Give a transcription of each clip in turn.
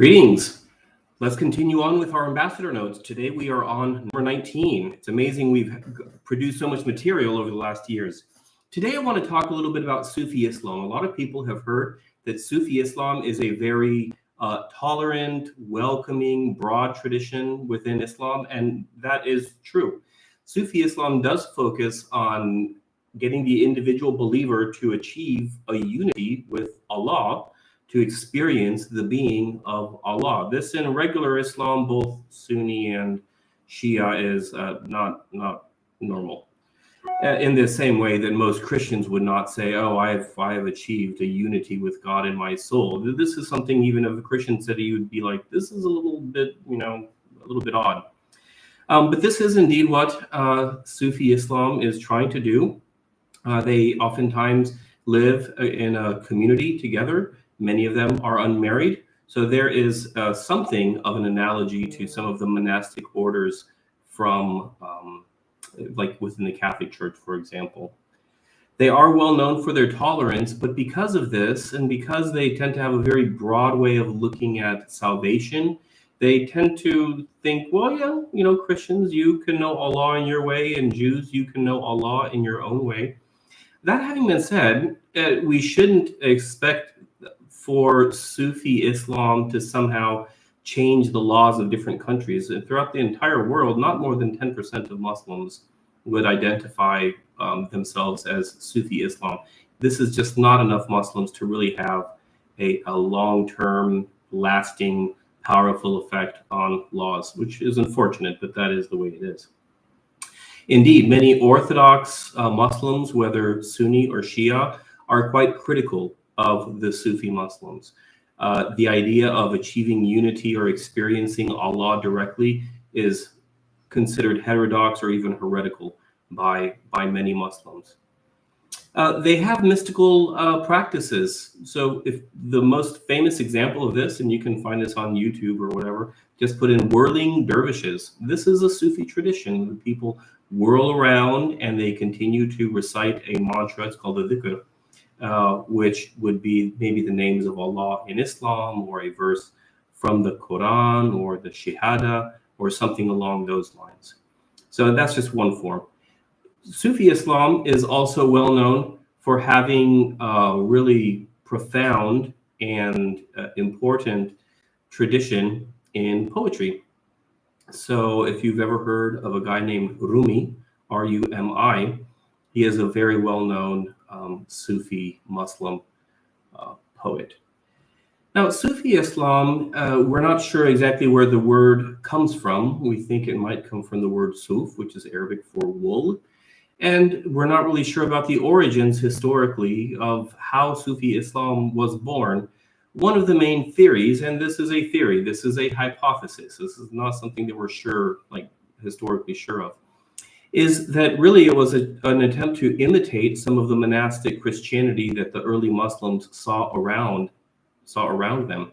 Greetings. Let's continue on with our ambassador notes. Today we are on number 19. It's amazing we've produced so much material over the last years. Today I want to talk a little bit about Sufi Islam. A lot of people have heard that Sufi Islam is a very tolerant, welcoming, broad tradition within Islam, and that is true. Sufi Islam does focus on getting the individual believer to achieve a unity with Allah, to experience the being of Allah. This in regular Islam, both Sunni and Shia, is not normal. In the same way that most Christians would not say, "Oh, I have achieved a unity with God in my soul." This is something even if a Christian said, you would be like, "This is a little bit, a little bit odd." But this is indeed what Sufi Islam is trying to do. They oftentimes live in a community together. Many of them are unmarried. So there is something of an analogy to some of the monastic orders from like within the Catholic Church, for example. They are well known for their tolerance, but because of this, and because they tend to have a very broad way of looking at salvation, they tend to think, well, yeah, Christians, you can know Allah in your way, and Jews, you can know Allah in your own way. That having been said, we shouldn't expect for Sufi Islam to somehow change the laws of different countries. And throughout the entire world, not more than 10% of Muslims would identify themselves as Sufi Islam. This is just not enough Muslims to really have a long-term, lasting, powerful effect on laws, which is unfortunate, but that is the way it is. Indeed, many Orthodox Muslims, whether Sunni or Shia, are quite critical of the Sufi Muslims. The idea of achieving unity or experiencing Allah directly is considered heterodox or even heretical by many Muslims. They have mystical practices. So if the most famous example of this, and you can find this on YouTube or whatever, just put in whirling dervishes. This is a Sufi tradition. The people whirl around and they continue to recite a mantra. It's called the dhikr. Which would be maybe the names of Allah in Islam, or a verse from the Quran, or the Shahada, or something along those lines. So that's just one form. Sufi Islam is also well known for having a really profound and important tradition in poetry. So if you've ever heard of a guy named Rumi, R-U-M-I, he is a very well-known Sufi Muslim poet. Now, Sufi Islam, we're not sure exactly where the word comes from. We think it might come from the word suf, which is Arabic for wool. And we're not really sure about the origins historically of how Sufi Islam was born. One of the main theories, and this is a theory, this is a hypothesis, this is not something that we're sure, historically sure of, is that really it was an attempt to imitate some of the monastic Christianity that the early Muslims saw around them.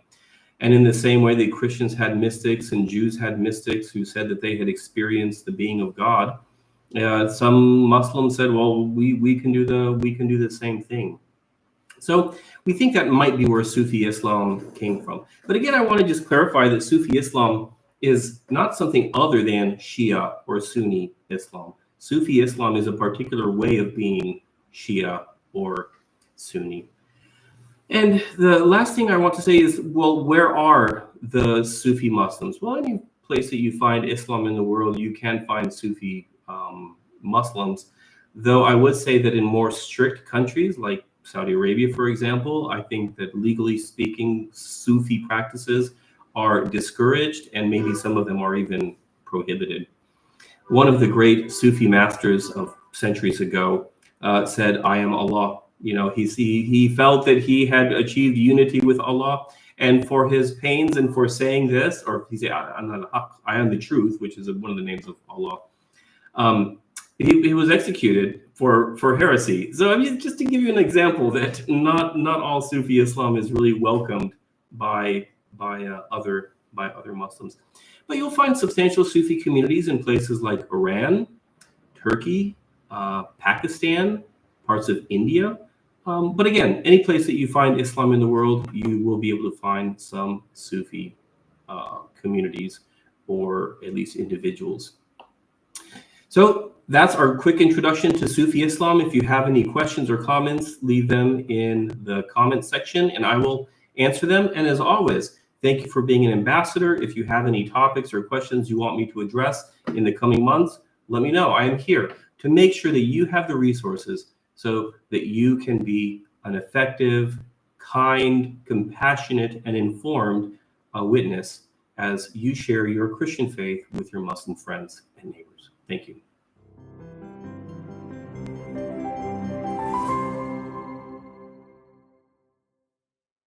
And in the same way that Christians had mystics and Jews had mystics who said that they had experienced the being of God, some Muslims said, well, we can do the same thing. So we think that might be where Sufi Islam came from. But again, I want to just clarify that Sufi Islam is not something other than Shia or Sunni Islam. Sufi Islam is a particular way of being Shia or Sunni. And the last thing I want to say is, well, where are the Sufi Muslims? Well, any place that you find Islam in the world, you can find Sufi Muslims. Though I would say that in more strict countries like Saudi Arabia, for example, I think that legally speaking, Sufi practices are discouraged, and maybe some of them are even prohibited. One of the great Sufi masters of centuries ago said, "I am Allah." He felt that he had achieved unity with Allah, and for his pains and for saying this, or he said, "I am the truth," which is one of the names of Allah. He was executed for heresy. So I mean, just to give you an example that not all Sufi Islam is really welcomed by other Muslims. But you'll find substantial Sufi communities in places like Iran, Turkey, Pakistan, parts of India, But again, any place that you find Islam in the world, you will be able to find some Sufi communities, or at least individuals. So that's our quick introduction to Sufi Islam. If you have any questions or comments, leave them in the comment section and I will answer them. And as always, thank you for being an ambassador. If you have any topics or questions you want me to address in the coming months, let me know. I am here to make sure that you have the resources so that you can be an effective, kind, compassionate, and informed witness as you share your Christian faith with your Muslim friends and neighbors. Thank you.